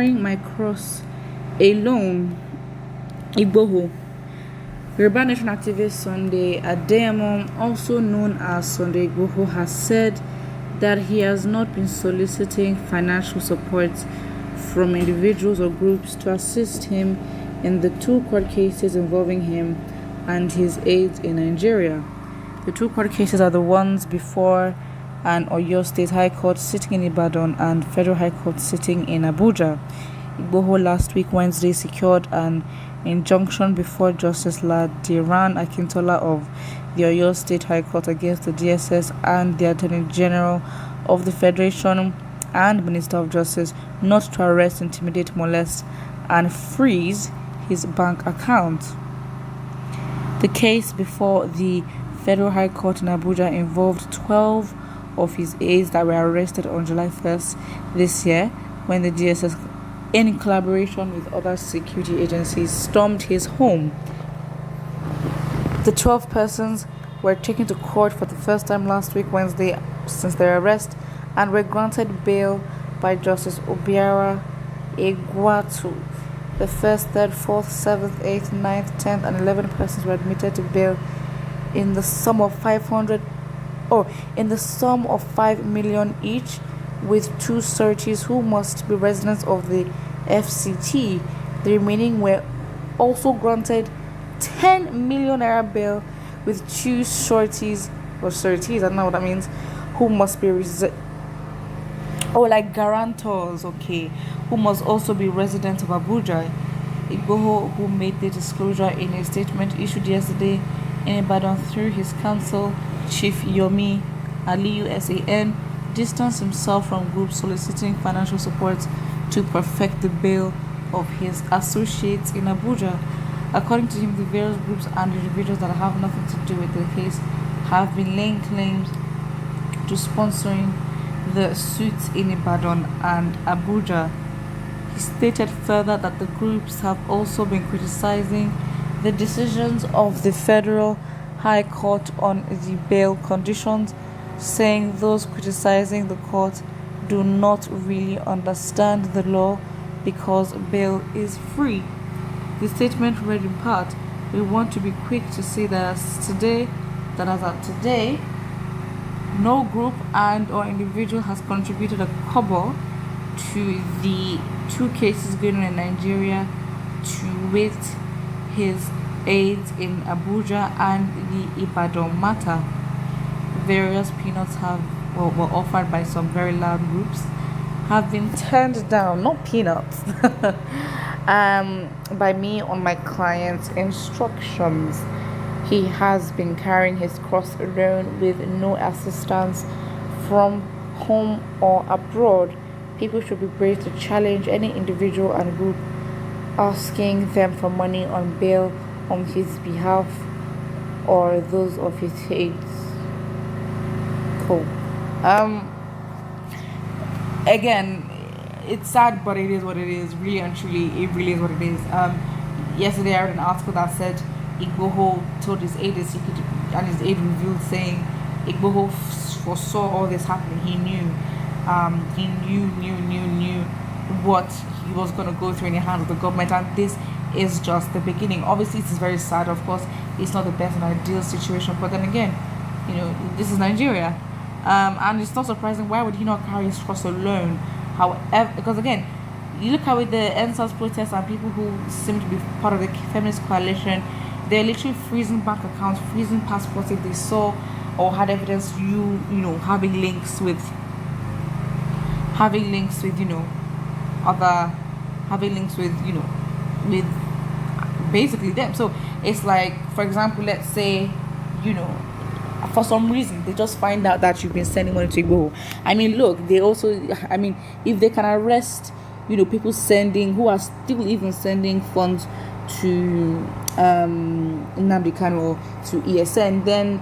carrying my cross alone. Igboho. Yoruba Nation activist Sunday Adeyemo, also known as Sunday Igboho, has said that he has not been soliciting financial support from individuals or groups to assist him in the 2 court cases involving him and his aides in Nigeria. The 2 court cases are the ones before an Oyo State High Court sitting in Ibadan and Federal High Court sitting in Abuja. Igboho last week Wednesday secured an injunction before Justice Ladiran Akintola of the Oyo State High Court against the DSS and the Attorney General of the Federation and Minister of Justice not to arrest, intimidate, molest, and freeze his bank account. The case before the Federal High Court in Abuja involved 12 of his aides that were arrested on July 1st this year when the DSS, in collaboration with other security agencies, stormed his home. The 12 persons were taken to court for the first time last week Wednesday since their arrest and were granted bail by Justice Obiara Egwatu. The 1st, 3rd, 4th, 7th, 8th, 9th, 10th, and 11th persons were admitted to bail in the sum of 5 million each, with 2 sureties who must be residents of the FCT. The remaining were also granted 10 million naira bail, with 2 sureties, I don't know what that means, who must be guarantors, who must also be residents of Abuja. Igboho, who made the disclosure in a statement issued yesterday in Ibadan through his counsel, Chief Yomi Aliyu SAN, distanced himself from groups soliciting financial support to perfect the bail of his associates in Abuja. According to him, the various groups and individuals that have nothing to do with the case have been laying claims to sponsoring the suits in Ibadan and Abuja. He stated further that the groups have also been criticizing the decisions of the Federal High Court on the bail conditions, saying those criticizing the court do not really understand the law because bail is free. The statement read in part, "We want to be quick to say that as of today, no group and or individual has contributed a kobo to the 2 cases going on in Nigeria, to wit his aides in Abuja and the Ibadan matter." Various peanuts were offered by some very loud groups, have been turned down, not peanuts, by me on my client's instructions. He has been carrying his cross alone with no assistance from home or abroad. People should be brave to challenge any individual and group asking them for money on bail on his behalf or those of his aides. Cool. Again, it's sad, but it is what it is. Really and truly, it really is what it is. Yesterday I read an article that said Igboho told his aide a secret, and his aide revealed saying Igboho foresaw all this happening. He knew what he was going to go through in the hands of the government, and this is just the beginning. Obviously, it is very sad. Of course, it's not the best and ideal situation, but then again, this is Nigeria, and it's not surprising. Why would he not carry his cross alone? However, because again, you look at with the NSAS protests and people who seem to be part of the feminist coalition, they're literally freezing bank accounts, freezing passports if they saw or had evidence having links with with basically them. So it's like, for example, let's say for some reason they just find out that you've been sending money to Igboho. If they can arrest people who are still even sending funds to Nnamdi Kanu, to ESN, then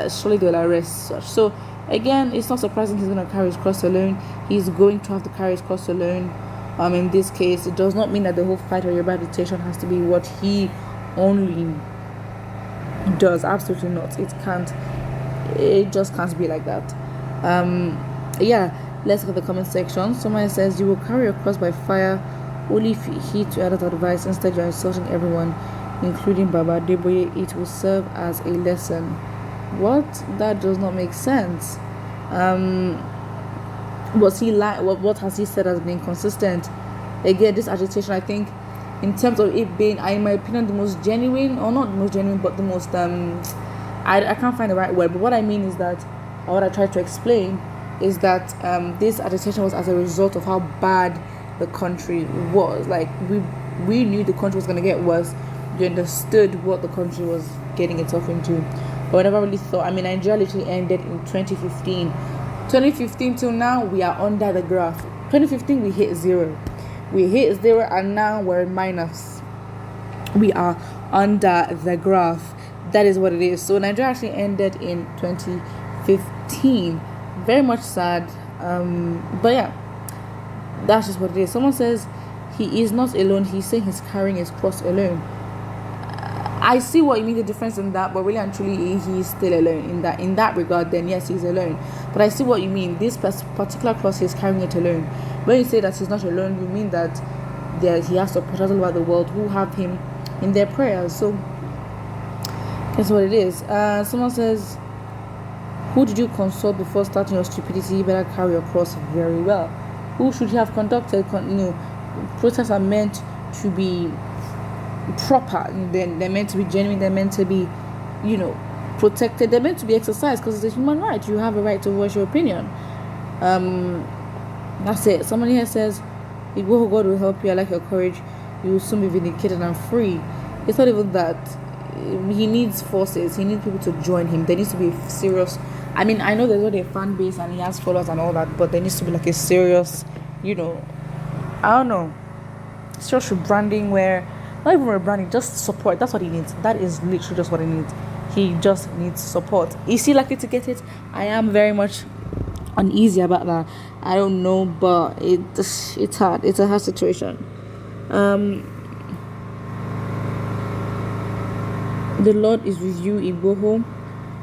surely they'll arrest such. So again, it's not surprising he's going to carry his cross alone. He's going to have to carry his cross alone. In this case, it does not mean that the whole fight or Yoruba agitation has to be what he only does. Absolutely not. It just can't be like that. Let's look at the comment section. Someone says, you will carry your cross by fire only if you heed to others' advice. Instead, you are insulting everyone, including Baba Deboye. It will serve as a lesson. What? That does not make sense. Was he what has he said has been consistent? Again, this agitation, I think, in terms of it being, in my opinion, the most genuine, or not the most genuine, but the most I can't find the right word, but what I mean is that, or what I tried to explain is that this agitation was as a result of how bad the country was. Like, we knew the country was going to get worse. We understood what the country was getting itself into, but I never really thought. Nigeria literally ended in 2015. 2015 till now, we are under the graph. 2015, we hit zero, and now we're in minus. We are under the graph. That is what it is. So Nigeria actually ended in 2015. Very much sad. But yeah, that's just what it is. Someone says he is not alone. He's saying he's carrying his cross alone. I see what you mean, the difference in that, but really and truly, he's still alone in that regard. Then yes, he's alone. But I see what you mean. This particular cross, he's carrying it alone. When you say that he's not alone, you mean that he has supporters all over the world who have him in their prayers. So that's what it is. Someone says, who did you consult before starting your stupidity? You better carry your cross very well. Who should you have conducted? Protests are meant to be proper. They're meant to be genuine. They're meant to be, protected. They're meant to be exercised because it's a human right. You have a right to voice your opinion. That's it. Somebody here says, Igboho, God will help you. I like your courage. You will soon be vindicated and free. It's not even that. He needs forces. He needs people to join him. There needs to be a serious. I know there's already a fan base and he has followers and all that, but there needs to be like a serious, I don't know, serious rebranding where, not even rebranding, just support. That's what he needs. That is literally just what he needs. He just needs support. Is he likely to get it? I am very much uneasy about that. I don't know, but it's hard. It's a hard situation. The Lord is with you, Igboho.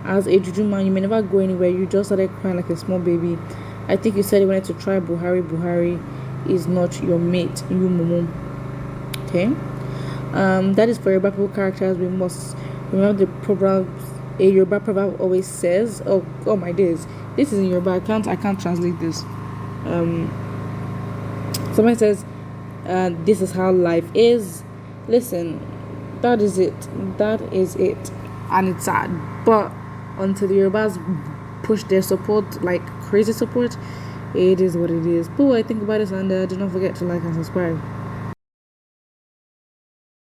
As a juju man, you may never go anywhere. You just started crying like a small baby. I think you said you wanted to try Buhari. Buhari is not your mate, you mumu. Okay. That is for Yoruba people characters. We must remember the proverbs. A Yoruba proverb always says, "Oh my days, this is in Yoruba. I can't translate this." Someone says, "This is how life is." Listen, that is it, and it's sad. But until the Yorubas push their support like crazy support, it is what it is. But I think about this, and do not forget to like and subscribe.